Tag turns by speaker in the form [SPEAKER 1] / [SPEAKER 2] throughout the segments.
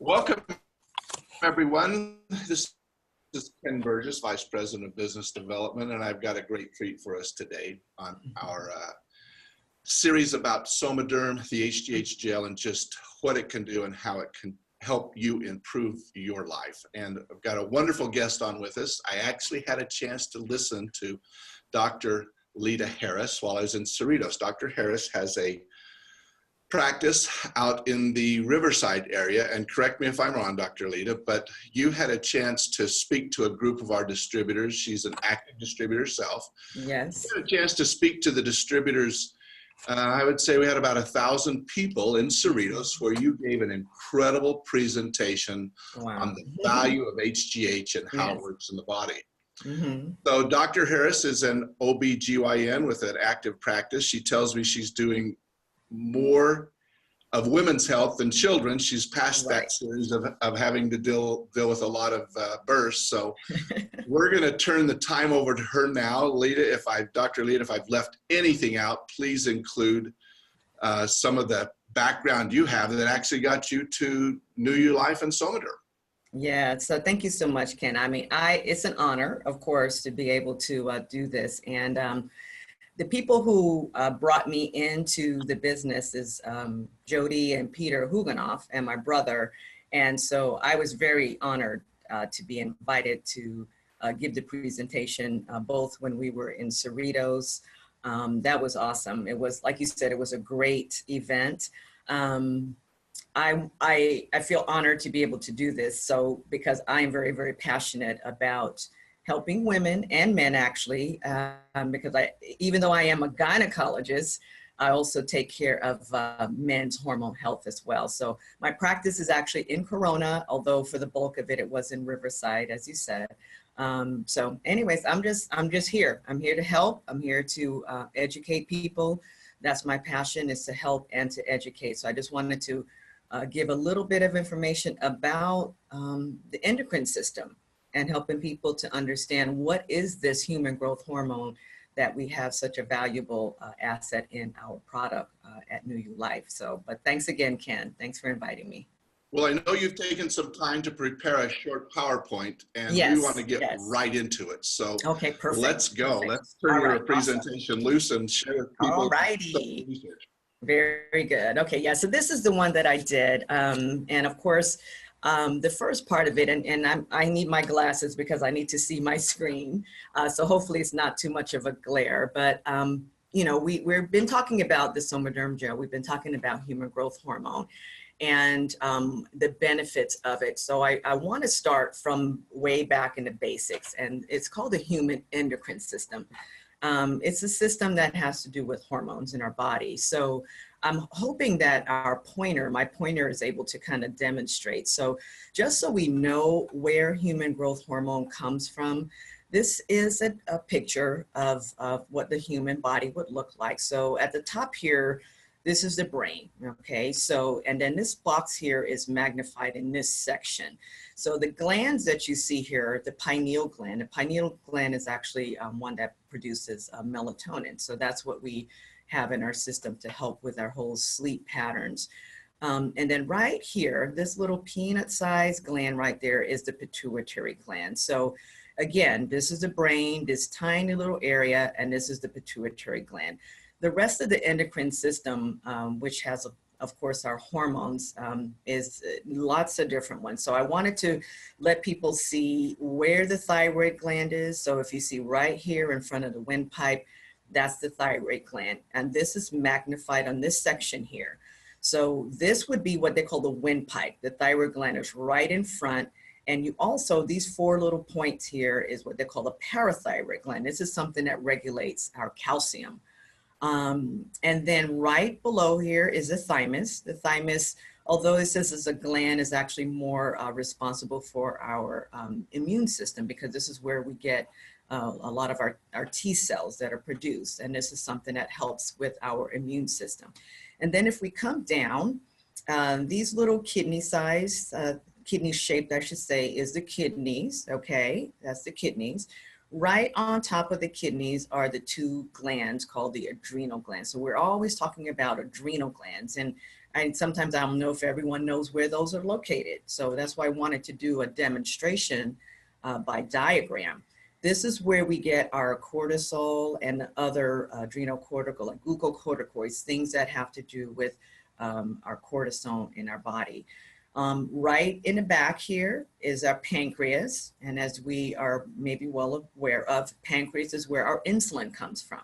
[SPEAKER 1] Welcome, everyone. This is Ken Burgess, Vice President of Business Development, and I've got a great treat for us today on our series about Somaderm, the HGH gel, and just what it can do and how it can help you improve your life. And I've got a wonderful guest on with us. I actually had a chance to listen to Dr. Leita Harris while I was in Cerritos. Dr. Harris has a practice out in the Riverside area, and correct me if I'm wrong, Dr. Leita, but you had a chance to speak to a group of our distributors. She's an active distributor herself.
[SPEAKER 2] Yes.
[SPEAKER 1] You had a chance to speak to the distributors. I would say we had about 1,000 people in Cerritos where you gave an incredible presentation on the value of HGH and how it works in the body. So Dr. Harris is an OBGYN with an active practice. She tells me she's doing more of women's health than children. She's past that series of having to deal with a lot of births. So we're going to turn the time over to her now. Dr. Leita, if I've left anything out, please include some of the background you have that actually got you to U Life and Somaderm.
[SPEAKER 2] Yeah, so thank you so much, Ken. I mean, it's an honor, of course, to be able to do this. And the people who brought me into the business is Jody and Peter Huganoff and my brother. And so I was very honored to be invited to give the presentation, both when we were in Cerritos. That was awesome. It was, like you said, it was a great event. I feel honored to be able to do this. So because I am very, very passionate about helping women and men, actually, because even though I am a gynecologist, I also take care of men's hormone health as well. So my practice is actually in Corona, although for the bulk of it was in Riverside, as you said. So anyways, I'm just here. I'm here to help. I'm here to educate people. That's my passion, is to help and to educate. So I just wanted to give a little bit of information about the endocrine system and helping people to understand what is this human growth hormone that we have such a valuable asset in our product at U Life. So, but thanks again, Ken. Thanks for inviting me.
[SPEAKER 1] Well, I know you've taken some time to prepare a short PowerPoint, and we want to get right into it. So
[SPEAKER 2] okay, perfect.
[SPEAKER 1] Let's go. Let's turn your presentation loose and share with people.
[SPEAKER 2] All righty. Very good. Okay, yeah, so this is the one that I did. And of course, the first part of it, and I need my glasses because I need to see my screen. So hopefully it's not too much of a glare, but you know, we've been talking about the Somaderm gel. We've been talking about human growth hormone and the benefits of it. So I want to start from way back in the basics, and it's called the human endocrine system. It's a system that has to do with hormones in our body. So I'm hoping that my pointer is able to kind of demonstrate. So just so we know where human growth hormone comes from, this is a picture of what the human body would look like. So at the top here, this is the brain, okay? So, and then this box here is magnified in this section. So the glands that you see here, the pineal gland is actually one that produces melatonin. So that's what we have in our system to help with our whole sleep patterns. And then right here, this little peanut-sized gland right there is the pituitary gland. So again, this is the brain, this tiny little area, and this is the pituitary gland. The rest of the endocrine system, which has, of course, our hormones, is lots of different ones. So I wanted to let people see where the thyroid gland is. So if you see right here in front of the windpipe, that's the thyroid gland. And this is magnified on this section here. So this would be what they call the windpipe. The thyroid gland is right in front. And you also, these four little points here is what they call the parathyroid gland. This is something that regulates our calcium. And then right below here is the thymus. The thymus, although it says it's a gland, is actually more responsible for our immune system, because this is where we get a lot of our T cells that are produced. And this is something that helps with our immune system. And then if we come down, these little kidney-sized, kidney-shaped, I should say, is the kidneys, okay? That's the kidneys. Right on top of the kidneys are the two glands called the adrenal glands. So we're always talking about adrenal glands. And And sometimes I don't know if everyone knows where those are located. So that's why I wanted to do a demonstration by diagram. This is where we get our cortisol and other adrenocortical and glucocorticoids, things that have to do with our cortisol in our body. Right in the back here is our pancreas. And as we are maybe well aware of, pancreas is where our insulin comes from.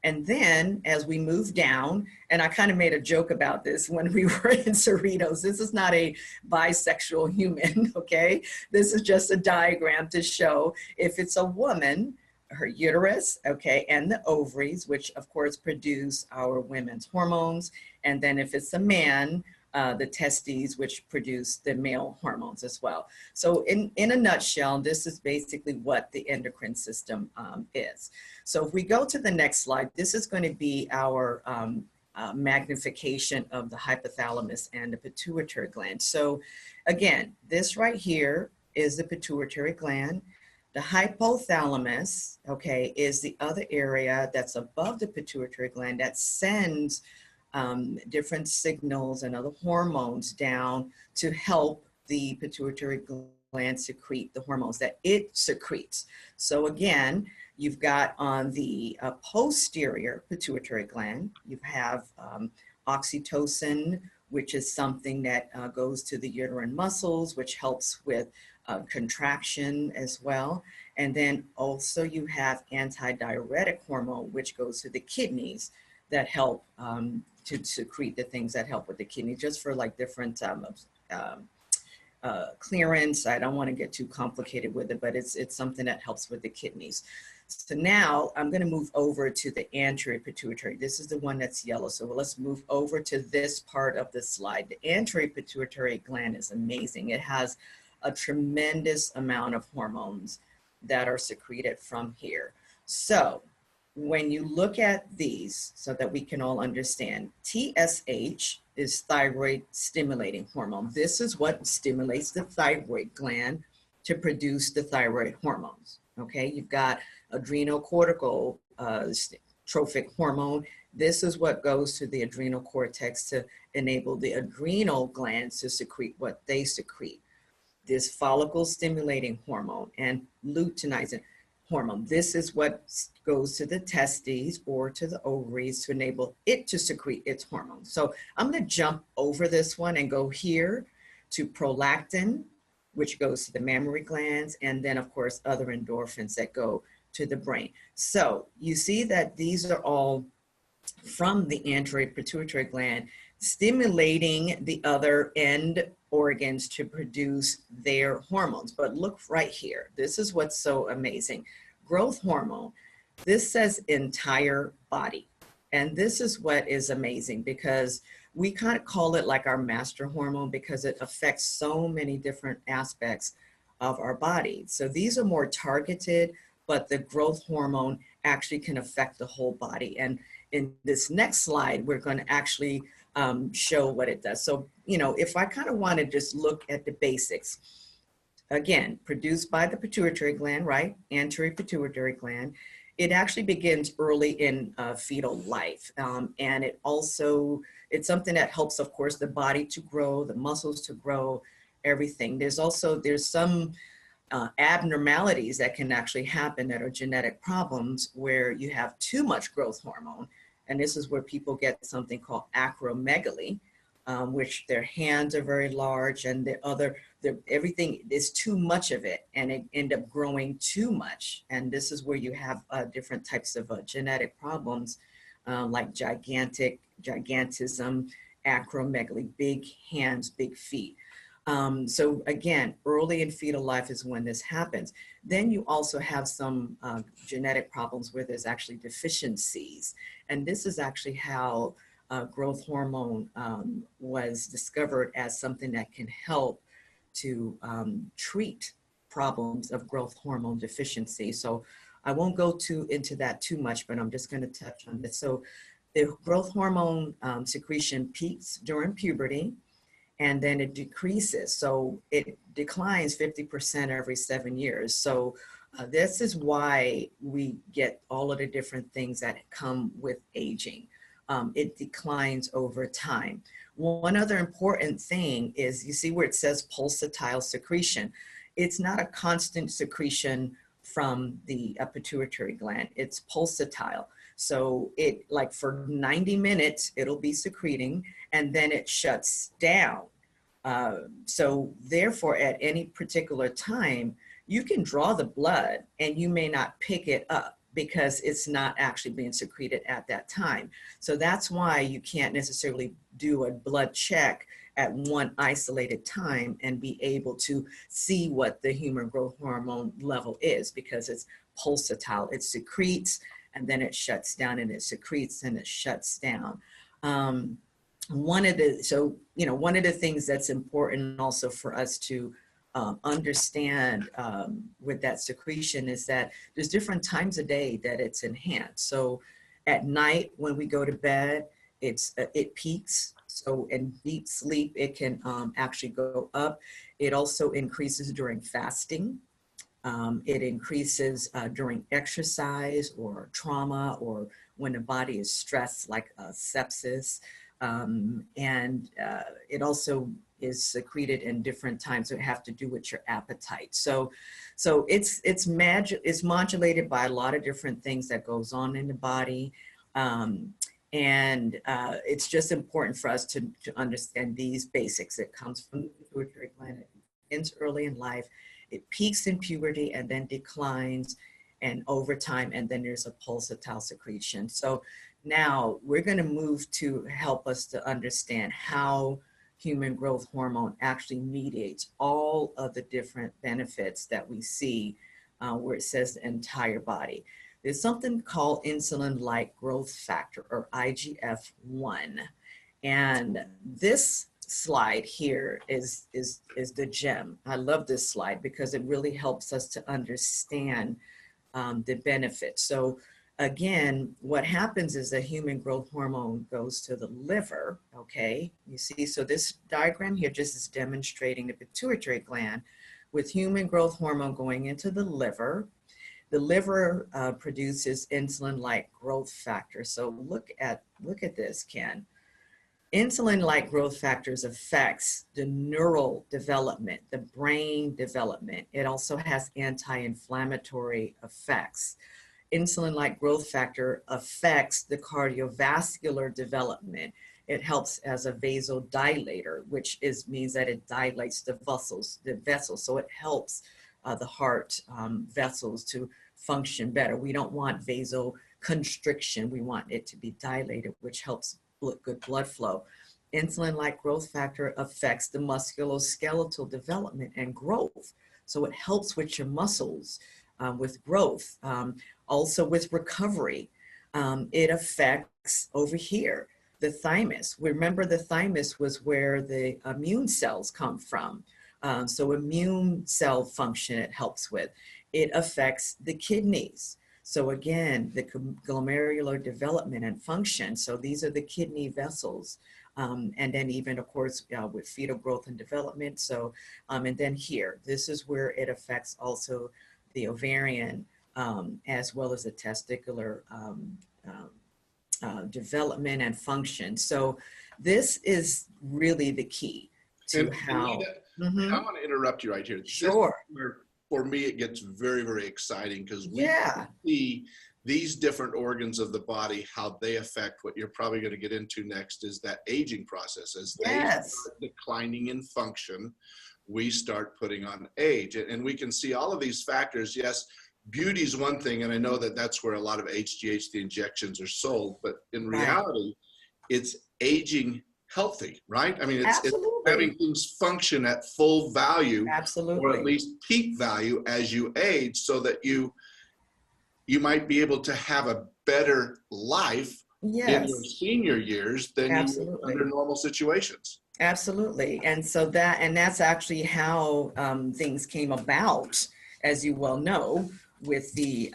[SPEAKER 2] And then as we move down, and I kind of made a joke about this when we were in Cerritos, this is not a bisexual human, okay? This is just a diagram to show if it's a woman, her uterus, okay, and the ovaries, which of course produce our women's hormones. And then if it's a man, the testes, which produce the male hormones as well. So in a nutshell, this is basically what the endocrine system is. So if we go to the next slide, this is going to be our magnification of the hypothalamus and the pituitary gland. So again, this right here is the pituitary gland. The hypothalamus, okay, is the other area that's above the pituitary gland that sends different signals and other hormones down to help the pituitary gland secrete the hormones that it secretes. So again, you've got on the posterior pituitary gland, you have oxytocin, which is something that goes to the uterine muscles, which helps with contraction as well. And then also you have antidiuretic hormone, which goes to the kidneys that help to secrete the things that help with the kidney, just for like different clearance. I don't want to get too complicated with it, but it's something that helps with the kidneys. So now I'm going to move over to the anterior pituitary. This is the one that's yellow. So let's move over to this part of the slide. The anterior pituitary gland is amazing. It has a tremendous amount of hormones that are secreted from here. So when you look at these, so that we can all understand, TSH is thyroid stimulating hormone. This is what stimulates the thyroid gland to produce the thyroid hormones. Okay, you've got adrenocortical trophic hormone. This is what goes to the adrenal cortex to enable the adrenal glands to secrete what they secrete. This follicle stimulating hormone and luteinizing hormone. This is what goes to the testes or to the ovaries to enable it to secrete its hormones. So I'm going to jump over this one and go here to prolactin, which goes to the mammary glands, and then of course other endorphins that go to the brain. So you see that these are all from the anterior pituitary gland, stimulating the other end organs to produce their hormones. But look right here. This is what's so amazing. Growth hormone. This says entire body. And this is what is amazing, because we kind of call it like our master hormone because it affects so many different aspects of our body. So these are more targeted, but the growth hormone actually can affect the whole body. And in this next slide, we're going to actually show what it does. So, you know, if I kind of want to just look at the basics, again, produced by the pituitary gland, right? Anterior pituitary gland. It actually begins early in fetal life. And it's something that helps, of course, the body to grow, the muscles to grow, everything. There's some abnormalities that can actually happen that are genetic problems where you have too much growth hormone. And this is where people get something called acromegaly, which their hands are very large and everything is too much of it, and it end up growing too much. And this is where you have different types of genetic problems like gigantism, acromegaly, big hands, big feet. So again, early in fetal life is when this happens. Then you also have some genetic problems where there's actually deficiencies. And this is actually how growth hormone was discovered as something that can help to treat problems of growth hormone deficiency. So I won't go into that too much, but I'm just going to touch on this. So the growth hormone secretion peaks during puberty, and then it decreases. So it declines 50% every 7 years. So this is why we get all of the different things that come with aging. it declines over time. One other important thing is, you see where it says pulsatile secretion. It's not a constant secretion from the pituitary gland. It's pulsatile. So it, like for 90 minutes, it'll be secreting, and then it shuts down. So therefore, at any particular time, you can draw the blood and you may not pick it up because it's not actually being secreted at that time. So that's why you can't necessarily do a blood check at one isolated time and be able to see what the human growth hormone level is, because it's pulsatile. It secretes and then it shuts down, and it secretes and it shuts down. One of the things that's important also for us to understand with that secretion is that there's different times a day that it's enhanced. So at night when we go to bed, it peaks. So in deep sleep, it can actually go up. It also increases during fasting. It increases during exercise or trauma, or when the body is stressed, like sepsis. It also is secreted in different times that have to do with your appetite. So it's modulated by a lot of different things that goes on in the body. It's just important for us to understand these basics. It comes from the pituitary gland. It begins early in life. It peaks in puberty and then declines, and over time, and then there's a pulsatile secretion. So now we're going to move to help us to understand how human growth hormone actually mediates all of the different benefits that we see where it says the entire body. There's something called insulin-like growth factor, or IGF-1. And this slide here is the gem. I love this slide because it really helps us to understand the benefits. So again, what happens is the human growth hormone goes to the liver, okay? You see, so this diagram here just is demonstrating the pituitary gland with human growth hormone going into the liver. The liver produces insulin-like growth factor. So look at this, Ken. Insulin-like growth factors affects the neural development, the brain development. It also has anti-inflammatory effects. Insulin-like growth factor affects the cardiovascular development. It helps as a vasodilator, which means that it dilates the vessels. So it helps the heart vessels to function better. We don't want vasoconstriction. We want it to be dilated, which helps good blood flow. Insulin-like growth factor affects the musculoskeletal development and growth. So it helps with your muscles, with growth, also with recovery. It affects over here, the thymus. Remember, the thymus was where the immune cells come from. So immune cell function it helps with. It affects the kidneys. So again, the glomerular development and function. So these are the kidney vessels. And then even, of course, with fetal growth and development. So, and then here, this is where it affects also the ovarian, as well as the testicular development and function. So this is really the key to how.
[SPEAKER 1] I want to interrupt you right here.
[SPEAKER 2] Sure.
[SPEAKER 1] For me, it gets very, very exciting because we see these different organs of the body, how they affect what you're probably going to get into next is that aging process. As they start declining in function, we start putting on age. And we can see all of these factors. Yes, beauty is one thing, and I know that that's where a lot of HGH, the injections, are sold. But in reality, it's aging healthy, right? I mean, it's having things function at full value, or at least peak value as you age, so that you might be able to have a better life in your senior years than you would under normal situations.
[SPEAKER 2] Absolutely. And so that's actually how things came about, as you well know, with the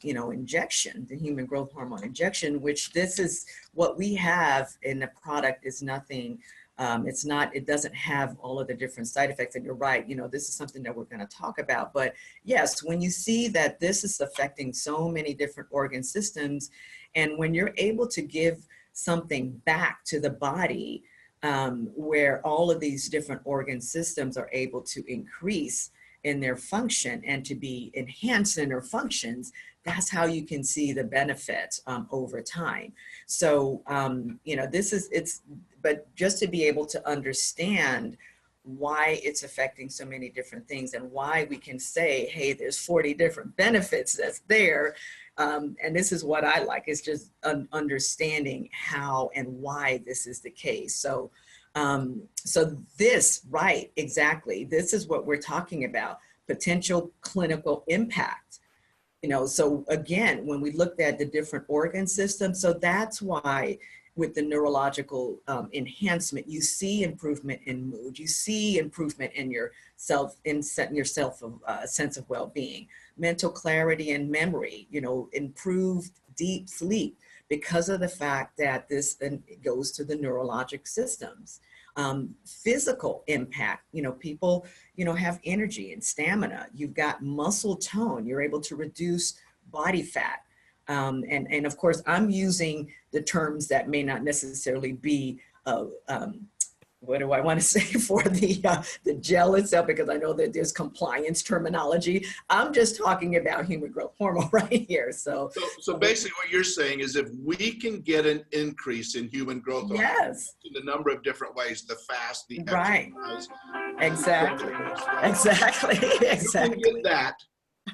[SPEAKER 2] injection, the human growth hormone injection, which this is what we have in the product is nothing. It doesn't have all of the different side effects. And you're right, this is something that we're going to talk about. But yes, when you see that this is affecting so many different organ systems, and when you're able to give something back to the body where all of these different organ systems are able to increase in their function and to be enhanced in their functions, that's how you can see the benefits over time. So, you know, but just to be able to understand why it's affecting so many different things and why we can say, hey, there's 40 different benefits that's there. And this is what I like, is just understanding how and why this is the case. So, so this, right, exactly, this is what we're talking about, potential clinical impact. You know, so again, when we looked at the different organ systems, so that's why with the neurological enhancement, you see improvement in mood, you see improvement in your sense of well-being, mental clarity and memory, you know, improved deep sleep because of the fact that this goes to the neurologic systems. Physical impact, you know, people, you know, have energy and stamina. You've got muscle tone. You're able to reduce body fat. And of course, I'm using the terms that may not necessarily be, what do I want to say for the gel itself, because I know that there's compliance terminology. I'm just talking about human growth hormone right here. So
[SPEAKER 1] basically what you're saying is if we can get an increase in human growth hormone,
[SPEAKER 2] yes,
[SPEAKER 1] in a number of different ways, the fast, the
[SPEAKER 2] right,
[SPEAKER 1] exercise.
[SPEAKER 2] exactly, exactly, exactly.
[SPEAKER 1] If you can get that,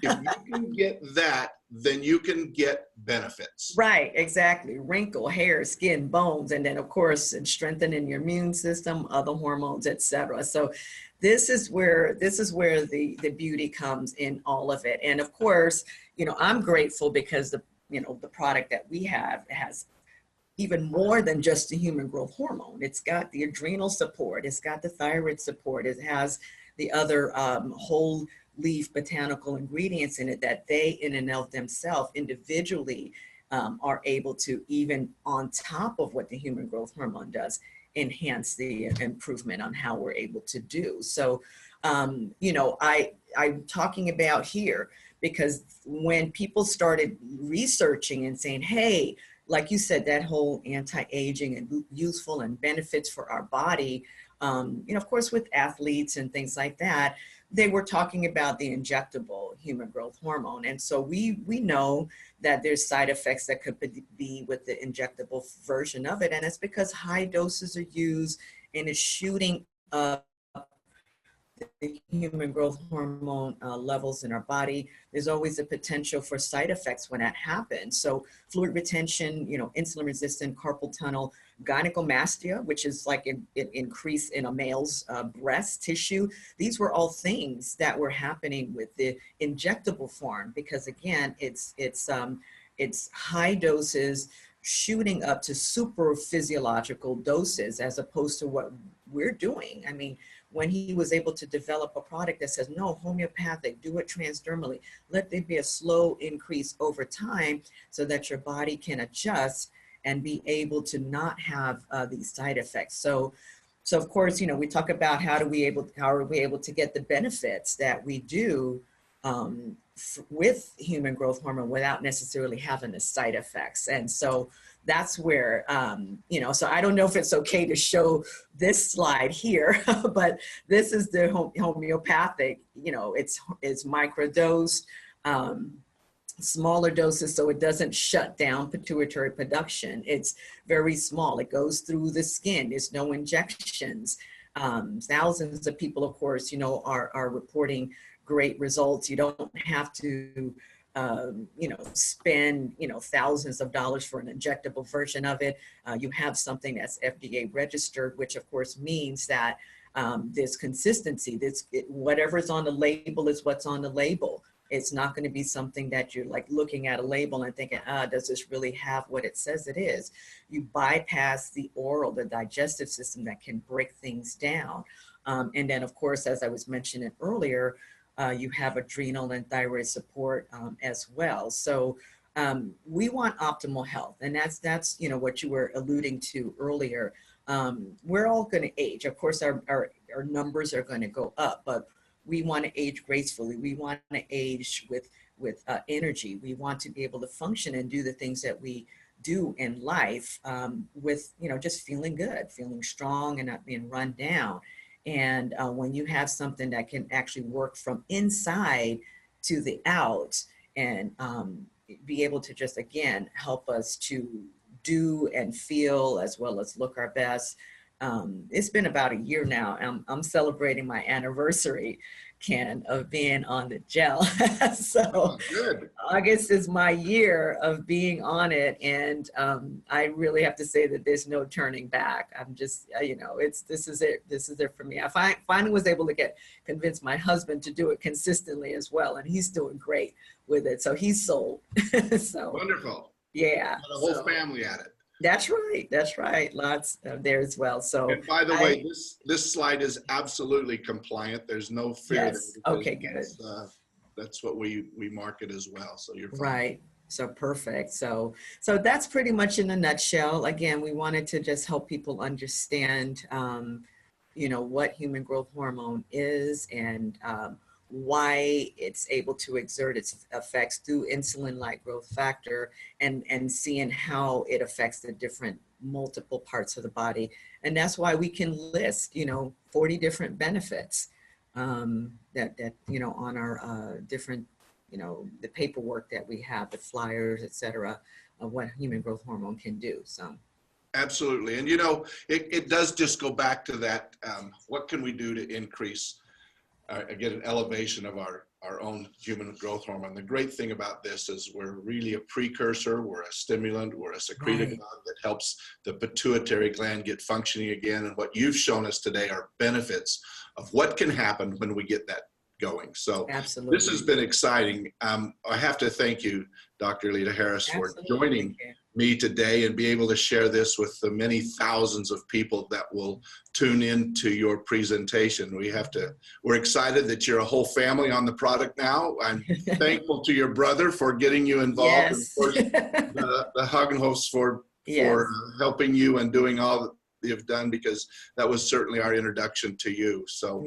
[SPEAKER 1] if you can get that, then you can get benefits.
[SPEAKER 2] Right, exactly. Wrinkle, hair, skin, bones, and then of course, and strengthening your immune system, other hormones, etc. So this is where the beauty comes in all of it. And of course, you know, I'm grateful because the product that we have has even more than just the human growth hormone. It's got the adrenal support, it's got the thyroid support, it has the other whole leaf botanical ingredients in it that they in and of themselves individually are able to, even on top of what the human growth hormone does, enhance the improvement on how we're able to do. So, you know, I'm talking about here because when people started researching and saying, hey, like you said, that whole anti-aging and useful and benefits for our body, you know, of course, with athletes and things like that, they were talking about the injectable human growth hormone. And so we know that there's side effects that could be with the injectable version of it. And it's because high doses are used and it's shooting up the human growth hormone levels in our body. There's always a potential for side effects when that happens. So fluid retention, you know, insulin resistant carpal tunnel, gynecomastia, which is like an increase in a male's breast tissue. These were all things that were happening with the injectable form, because again, it's high doses shooting up to super physiological doses as opposed to what we're doing. I mean, when he was able to develop a product that says, no, homeopathic, do it transdermally, let there be a slow increase over time so that your body can adjust and be able to not have these side effects. So of course, you know, we talk about how are we able to get the benefits that we do with human growth hormone without necessarily having the side effects. And so that's where, you know, so I don't know if it's okay to show this slide here, but this is the homeopathic, you know, it's microdosed, smaller doses, so it doesn't shut down pituitary production. It's very small. It goes through the skin. There's no injections. Thousands of people, of course, you know, are reporting great results. You don't have to, you know, spend, you know, thousands of dollars for an injectable version of it. You have something that's FDA registered, which of course means that there's consistency. Whatever's on the label is what's on the label. It's not going to be something that you're like looking at a label and thinking, does this really have what it says it is? You bypass the oral, the digestive system that can break things down. And then of course, as I was mentioning earlier, you have adrenal and thyroid support as well. So we want optimal health. And that's you know, what you were alluding to earlier. We're all going to age. Of course, our numbers are going to go up, but we want to age gracefully. We want to age with energy. We want to be able to function and do the things that we do in life with, you know, just feeling good, feeling strong and not being run down. And when you have something that can actually work from inside to the out and be able to just, again, help us to do and feel as well as look our best. It's been about a year now. I'm celebrating my anniversary, Ken, of being on the gel. So
[SPEAKER 1] good.
[SPEAKER 2] August is my year of being on it. And I really have to say that there's no turning back. I'm just, you know, this is it. This is it for me. I finally was able to convince my husband to do it consistently as well. And he's doing great with it. So he's sold. So
[SPEAKER 1] Wonderful.
[SPEAKER 2] yeah.
[SPEAKER 1] The whole family at it.
[SPEAKER 2] That's right. That's right. Lots there as well. So,
[SPEAKER 1] and by the way, this slide is absolutely compliant. There's no fear.
[SPEAKER 2] Yes. Okay, good.
[SPEAKER 1] That's what we market as well. So you're fine.
[SPEAKER 2] Right. So perfect. So that's pretty much in a nutshell. Again, we wanted to just help people understand, you know, what human growth hormone is and why it's able to exert its effects through insulin-like growth factor and seeing how it affects the different multiple parts of the body. And that's why we can list, you know, 40 different benefits that you know, on our different, you know, the paperwork that we have, the flyers, et cetera, of what human growth hormone can do. So.
[SPEAKER 1] Absolutely. And, you know, it does just go back to that. What can we do to increase get an elevation of our own human growth hormone? The great thing about this is we're really a precursor, we're a stimulant, we're a secretagogue that helps the pituitary gland get functioning again. And what you've shown us today are benefits of what can happen when we get that going. So absolutely, this has been exciting. I have to thank you, Dr. Leita Harris, for joining me today and be able to share this with the many thousands of people that will tune in to your presentation. We're excited that you're a whole family on the product now. I'm thankful to your brother for getting you involved.
[SPEAKER 2] Yes.
[SPEAKER 1] And of course, the Hagenhofs for helping you and doing all that you've done, because that was certainly our introduction to you. So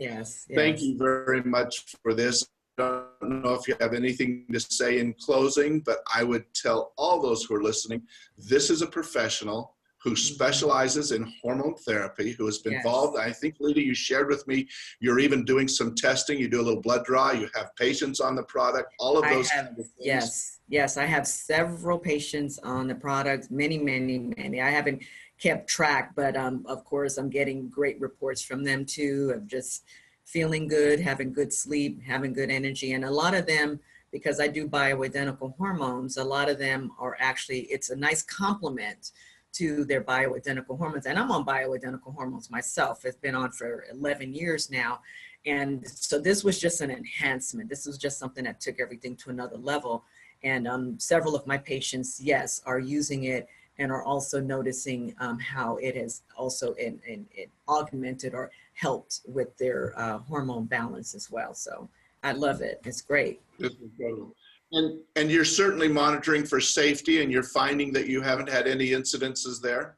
[SPEAKER 1] thank you very much for this. I don't know if you have anything to say in closing, but I would tell all those who are listening, this is a professional who specializes in hormone therapy, who has been involved. I think, Leita, you shared with me, you're even doing some testing. You do a little blood draw. You have patients on the product, all of those kind of things.
[SPEAKER 2] Yes, I have several patients on the product, many. I haven't kept track, but of course, I'm getting great reports from them too, of just feeling good, having good sleep, having good energy. And a lot of them, because I do bioidentical hormones, a lot of them are actually, it's a nice complement to their bioidentical hormones. And I'm on bioidentical hormones myself. It's been on for 11 years now. And so this was just an enhancement. This was just something that took everything to another level. And several of my patients, yes, are using it and are also noticing how it has also it augmented or helped with their hormone balance as well. So I love it. It's great.
[SPEAKER 1] This is incredible. And you're certainly monitoring for safety, and you're finding that you haven't had any incidences there?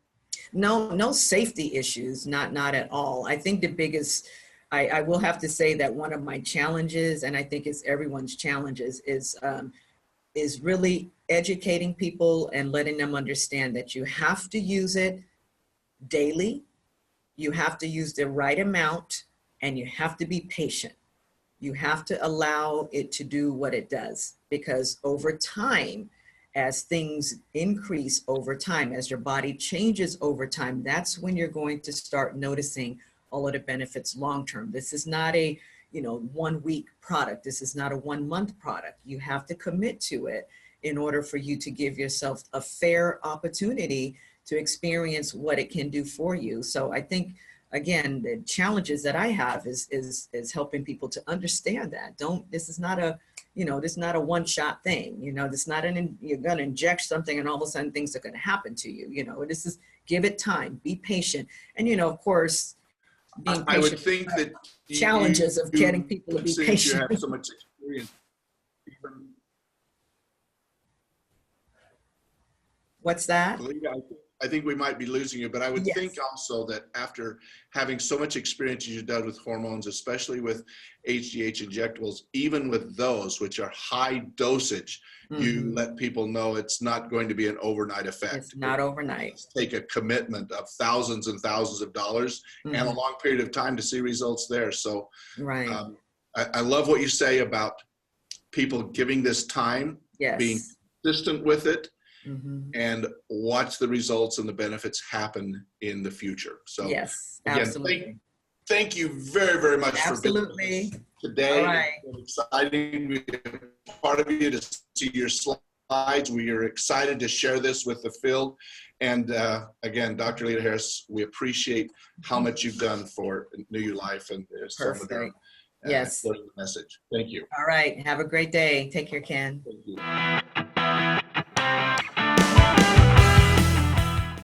[SPEAKER 2] No safety issues, not at all. I think the biggest, I will have to say that one of my challenges, and I think it's everyone's challenges, is really educating people and letting them understand that you have to use it daily, you have to use the right amount, and you have to be patient. You have to allow it to do what it does, because over time, as things increase over time, as your body changes over time, that's when you're going to start noticing all of the benefits long-term. This is not a 1 week product. This is not a 1 month product. You have to commit to it in order for you to give yourself a fair opportunity to experience what it can do for you. So I think, again, the challenges that I have is helping people to understand that this is not a, this is not a one-shot thing. This is not you're going to inject something and all of a sudden things are going to happen to you. This is, give it time, be patient. And, of course, being patient,
[SPEAKER 1] I would think that
[SPEAKER 2] challenges of getting people to be patient.
[SPEAKER 1] You have so much experience.
[SPEAKER 2] What's that?
[SPEAKER 1] I think I think we might be losing you, but I would
[SPEAKER 2] Yes.
[SPEAKER 1] think also that after having so much experience as you've done with hormones, especially with HGH injectables, even with those which are high dosage, you let people know it's not going to be an overnight effect.
[SPEAKER 2] It's not overnight.
[SPEAKER 1] Take a commitment of thousands and thousands of dollars and a long period of time to see results there. So
[SPEAKER 2] right.
[SPEAKER 1] I love what you say about people giving this time, being consistent with it, and watch the results and the benefits happen in the future. So
[SPEAKER 2] yes,
[SPEAKER 1] again,
[SPEAKER 2] absolutely.
[SPEAKER 1] Thank you very, very much for being with us today.
[SPEAKER 2] All right.
[SPEAKER 1] It's exciting to be a part of you, to see your slides. We are excited to share this with the field. And again, Dr. Leita Harris, we appreciate how much you've done for New Life and Somaderm.
[SPEAKER 2] Yes.
[SPEAKER 1] The message. Thank you.
[SPEAKER 2] All right. Have a great day. Take care, Ken.
[SPEAKER 1] Thank you.